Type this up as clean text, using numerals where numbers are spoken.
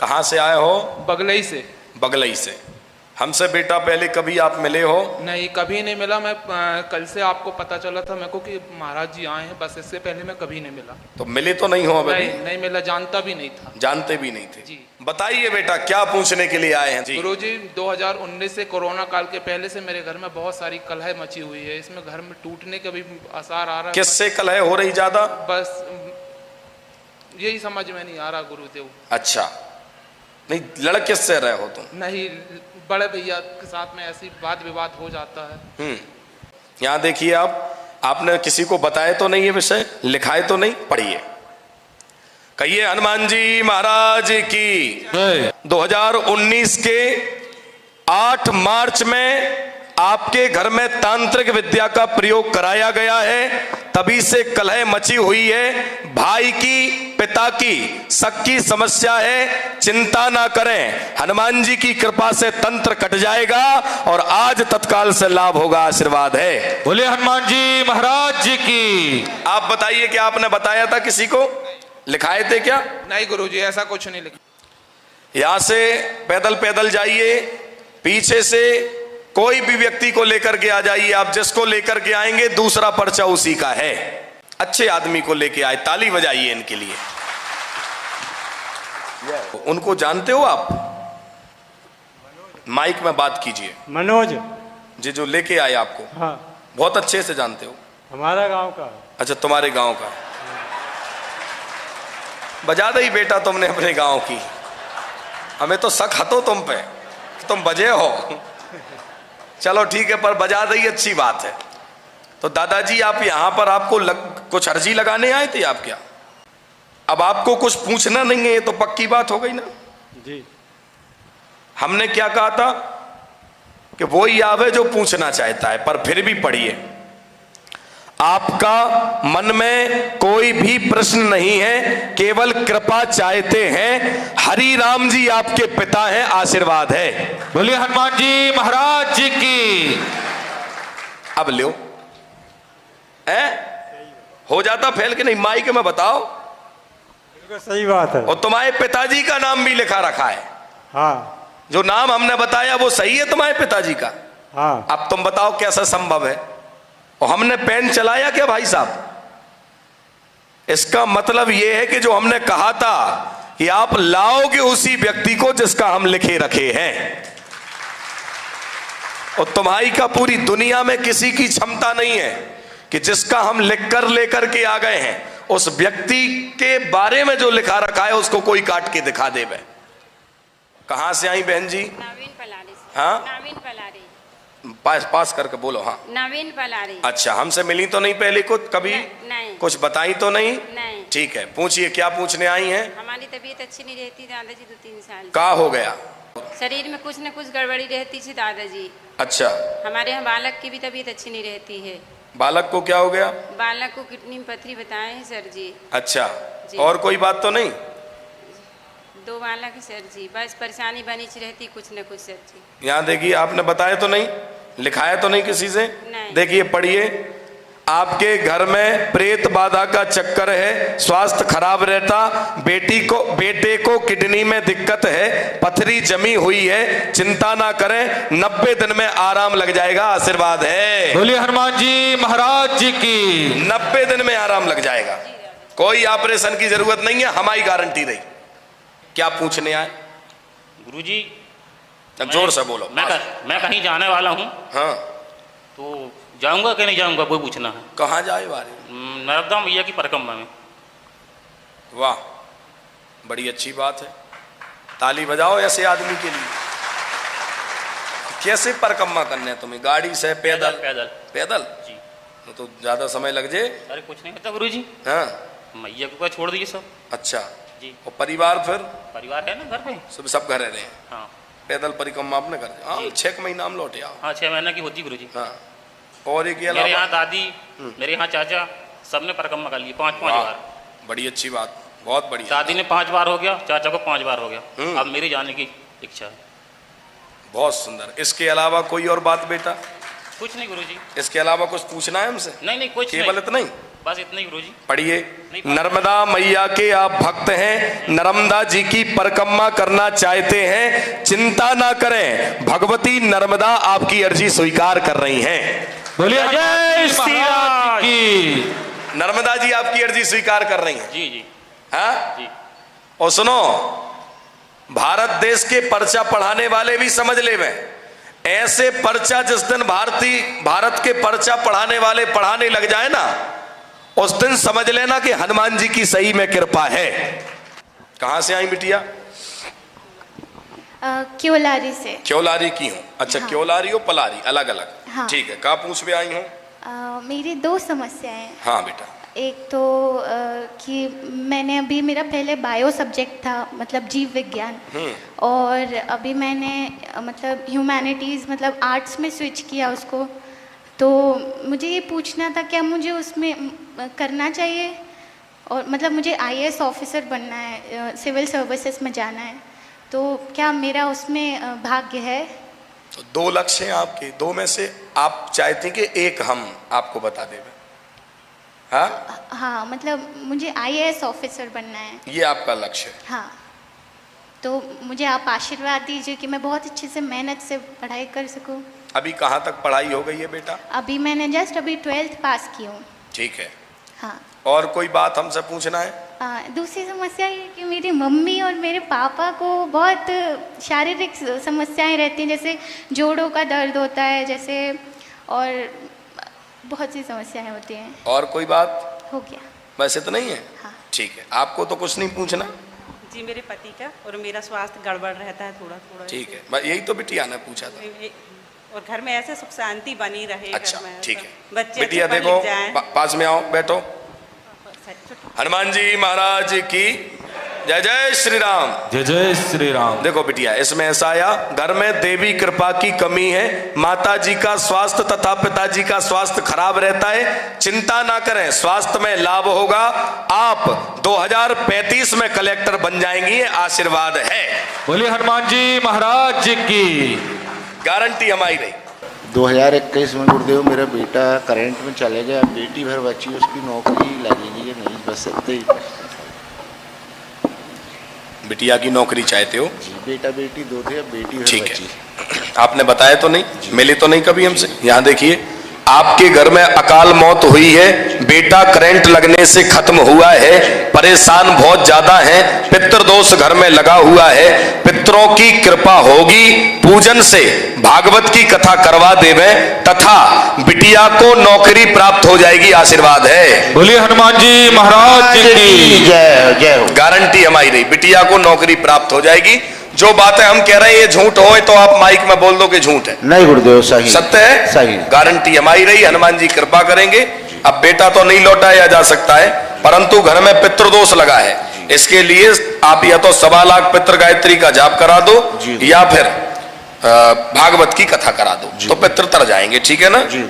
कहाँ से आए हो? बगलई से। बगलई से। हमसे बेटा पहले कभी आप मिले हो? नहीं, कभी नहीं मिला। मैं कल से आपको पता चला था मेरे को कि महाराज जी आए हैं, बस इससे पहले मैं कभी नहीं मिला। तो मिले तो नहीं हो अभी? नहीं मिला, जानता भी नहीं था। जानते भी नहीं थे जी। बताइए बेटा क्या पूछने के लिए आए हैं? जी गुरुजी, 2019 से कोरोना काल के पहले से मेरे घर में बहुत सारी कलह मची हुई है। इसमें घर में टूटने का भी आसार आ रहा है। किससे कलह हो रही ज्यादा? बस यही समझ में नहीं आ रहा गुरुदेव। अच्छा, नहीं लड़ किससे रहे हो तुम? नहीं, बड़े भैया के साथ में ऐसी वाद विवाद हो जाता है। यहाँ देखिए, आपने किसी को बताया तो नहीं ये विषय, लिखाए तो नहीं? पढ़िए, कहिए हनुमान जी महाराज की। 2019 के 8 मार्च में आपके घर में तांत्रिक विद्या का प्रयोग कराया गया है, तभी से कलह मची हुई है। भाई की, पिता की शक की समस्या है, चिंता ना करें, हनुमान जी की कृपा से तंत्र कट जाएगा और आज तत्काल से लाभ होगा, आशीर्वाद है। बोले हनुमान जी महाराज जी की। आप बताइए, क्या आपने बताया था किसी को? लिखाए थे क्या? नहीं गुरुजी, ऐसा कुछ नहीं लिखा। यहां से पैदल पैदल जाइए, पीछे से कोई भी व्यक्ति को लेकर के आ जाइए। आप जिसको लेकर के आएंगे दूसरा पर्चा उसी का है। अच्छे आदमी को लेके आए, ताली बजाइए इनके लिए। उनको जानते हो आप? माइक में बात कीजिए। मनोज जी, जो लेके आए आपको? हाँ, बहुत अच्छे से जानते हो? हमारा गांव का। अच्छा, तुम्हारे गांव का। बजा दे बेटा तुमने अपने गांव की। हमें तो शक हतो तुम पे, तुम बजे हो। चलो ठीक है, पर बजा दे, अच्छी बात है। तो दादाजी आप यहाँ पर आपको कुछ अर्जी लगाने आए थे आप क्या? अब आपको कुछ पूछना नहीं है, ये तो पक्की बात हो गई ना जी। हमने क्या कहा था कि वो ही आवे जो पूछना चाहता है, पर फिर भी पढ़िए, आपका मन में कोई भी प्रश्न नहीं है, केवल कृपा चाहते हैं। हरि राम जी आपके पिता हैं, आशीर्वाद है। बोले हनुमान जी महाराज जी की। अब लो, हो जाता फैल के नहीं? माइक में बताओ। सही बात है। और तुम्हारे पिताजी का नाम भी लिखा रखा है। हाँ, जो नाम हमने बताया वो सही है तुम्हारे पिताजी का? हाँ। अब तुम बताओ कैसा संभव है? और हमने पेन चलाया क्या भाई साहब? इसका मतलब यह है कि जो हमने कहा था कि आप लाओगे उसी व्यक्ति को जिसका हम लिखे रखे हैं। और तुम्हारी का पूरी दुनिया में किसी की क्षमता नहीं है कि जिसका हम लिखकर लेकर के आ गए हैं उस व्यक्ति के बारे में जो लिखा रखा है उसको कोई काट के दिखा दे। मैं कहां से आई बहन जी? नवीन पलारी से। हाँ, नवीन पलारी। पास करके बोलो। हाँ, नवीन पलारी। अच्छा, हमसे मिली तो नहीं पहले को कभी? नहीं। कुछ बताई तो नहीं? नहीं। ठीक है, पूछिए क्या पूछने आई हैं? हमारी तबीयत अच्छी नहीं रहती दादाजी 2-3 साल। क्या हो गया? शरीर में कुछ न कुछ गड़बड़ी रहती थी दादाजी। अच्छा, हमारे यहाँ बालक की भी तबीयत अच्छी नहीं रहती है। बालक को क्या हो गया? बालक को किडनी में पथरी बताए हैं सर जी। अच्छा जी। और कोई बात तो नहीं? 2 बालक है सर जी, बस परेशानी बनी रहती कुछ न कुछ सर जी। यहाँ देखिए, आपने बताया तो नहीं, लिखाया तो नहीं किसी से? नहीं। देखिए पढ़िए, आपके घर में प्रेत बाधा का चक्कर है, स्वास्थ्य खराब रहता, बेटे को किडनी में दिक्कत है, पथरी जमी हुई है, चिंता ना करें, 90 दिन में आराम लग जाएगा, आशीर्वाद है। बोले हनुमान जी महाराज जी की। 90 दिन में आराम लग जाएगा, कोई ऑपरेशन की जरूरत नहीं है, हमारी गारंटी रही। क्या पूछने आए? गुरुजी जोर से बोलो। मैं कहीं जाने वाला हूँ। हाँ, तो जाऊंगा कि नहीं जाऊंगा वो पूछना है। कहाँ जाए वाले? नर्मदा मैया की परिक्रमा में। वाह, बड़ी अच्छी बात है, ताली बजाओ ऐसे आदमी के लिए। कैसे परिक्रमा करने हैं तुम्हें? गाड़ी से? पैदल? पैदल जी। तो ज्यादा समय लग जाए। अरे कुछ नहीं होता गुरुजी। हाँ, मैया को छोड़ दीजिए सब। अच्छा जी। और परिवार? फिर परिवार है ना घर पे, सब घर रहे हैं। हाँ। पैदल परिक्रमा आपने कर दी? हाँ, 6 महीना में लौटे आओ। हाँ, 6 महीने की होती गुरुजी। हाँ, और एक मेरे यहाँ दादी, मेरे यहाँ चाचा, सबने परिक्रमा कर ली 5 बार। बड़ी अच्छी बात, बहुत बढ़िया। दादी ने 5 बार हो गया, चाचा को 5 बार हो गया। अब मेरी जाने की इच्छा है। बहुत सुंदर। इसके अलावा कोई और बात बेटा? कुछ नहीं गुरुजी। इसके अलावा कुछ पूछना है हमसे? नहीं कुछ केवल इतना ही? बस इतना ही गुरुजी। पढ़िए। नर्मदा मैया के आप भक्त हैं, नर्मदा जी की परिक्रमा करना चाहते हैं, चिंता ना करें, भगवती नर्मदा आपकी अर्जी स्वीकार कर रही हैं। बोलिए जय श्री राम की। नर्मदा जी आपकी अर्जी स्वीकार कर रही हैं। जी जी हाँ जी। और सुनो, भारत देश के पर्चा पढ़ाने वाले भी समझ ले में, ऐसे पर्चा जिस दिन भारत के पर्चा पढ़ाने वाले पढ़ाने लग जाए ना, उस दिन समझ लेना कि हनुमान जी की सही में कृपा है। कहां से आई बिटिया? क्योलारी से। क्योलारी की हूँ। अच्छा हाँ। क्योलारी और पलारी अलग अलग। हाँ। ठीक है, कहाँ पूछ में आई हूँ? मेरी दो समस्याएं हैं। हाँ बेटा। एक तो कि मैंने अभी, मेरा पहले बायो सब्जेक्ट था, मतलब जीव विज्ञान, और अभी मैंने मतलब ह्यूमैनिटीज़ मतलब आर्ट्स में स्विच किया उसको। तो मुझे ये पूछना था क्या मुझे उसमें करना चाहिए, और मतलब मुझे IAS ऑफिसर बनना है, सिविल सर्विसेज में जाना है, तो क्या मेरा उसमें भाग्य है? तो दो लक्ष्य हैं आपके, दो में से आप चाहते हैं कि एक हम आपको बता दें? हाँ हाँ, मतलब मुझे IAS ऑफिसर बनना है, ये आपका लक्ष्य है। हाँ। तो मुझे आप आशीर्वाद दीजिए कि मैं बहुत अच्छे से मेहनत से पढ़ाई कर सकूं। अभी कहाँ तक पढ़ाई हो गई है बेटा? अभी मैंने जस्ट अभी 12th पास की हूँ। ठीक है। हाँ। और कोई बात हमसे पूछना है? दूसरी समस्या ये कि मेरी मम्मी और मेरे पापा को बहुत शारीरिक समस्याएं रहती हैं, जैसे जोड़ों का दर्द होता है जैसे, और बहुत सी समस्याएं होती हैं। और कोई बात? हो गया। वैसे तो नहीं है? हाँ। ठीक है, आपको तो कुछ नहीं पूछना? जी, मेरे पति का और मेरा स्वास्थ्य गड़बड़ रहता है थोड़ा थोड़ा। ठीक है, बस यही तो बिटिया ने पूछा था। और घर में ऐसे सुख शांति बनी रहे। अच्छा घर में ठीक है, बच्चे बिटिया अच्छे देखो पढ़ लिख जाएं। पास में आओ, बैठो। हनुमान जी महाराज की जय। जय श्री राम। जय जय श्री राम। देखो बिटिया, इसमें ऐसा आया, घर में देवी कृपा की कमी है, माता जी का स्वास्थ्य तथा पिताजी का स्वास्थ्य खराब रहता है, चिंता ना करें, स्वास्थ्य में लाभ होगा, आप 2035 में कलेक्टर बन जाएंगी, ये आशीर्वाद है। बोलिए हनुमान जी महाराज की। गारंटी हमारी रही। 2021 में गुरुदेव मेरा बेटा करंट में चले गया, बेटी भर बची, उसकी नौकरी लगेगी या नहीं, बस इतना ही। बिटिया की नौकरी चाहते हो? जी, बेटा बेटी दो थे, बेटी भर ठीक बची। है, आपने बताया तो नहीं, मिली तो नहीं कभी हमसे? यहाँ देखिए, आपके घर में अकाल मौत हुई है, बेटा करंट लगने से खत्म हुआ है, परेशान बहुत ज्यादा है, पितृ दोष घर में लगा हुआ है, पितरों की कृपा होगी, पूजन से भागवत की कथा करवा देवे तथा बिटिया को नौकरी प्राप्त हो जाएगी, आशीर्वाद है। बोलिए हनुमान जी महाराज की जय। जय हो। गारंटी हमारी रही, बिटिया को नौकरी प्राप्त हो जाएगी। जो बातें हम कह रहे हैं ये झूठ हो तो आप माइक में बोल दो कि झूठ है। नहीं गुरुदेव, सही सत्य है, सही। गारंटी हमारी रही, हनुमान जी कृपा करेंगे। अब बेटा तो नहीं लौटाया जा सकता है, परंतु घर में पितृदोष लगा है, इसके लिए आप या तो 1.25 लाख पितृ गायत्री का जाप करा दो या फिर भागवत की कथा करा दो, तो पितृ तर जाएंगे। ठीक है ना? जी।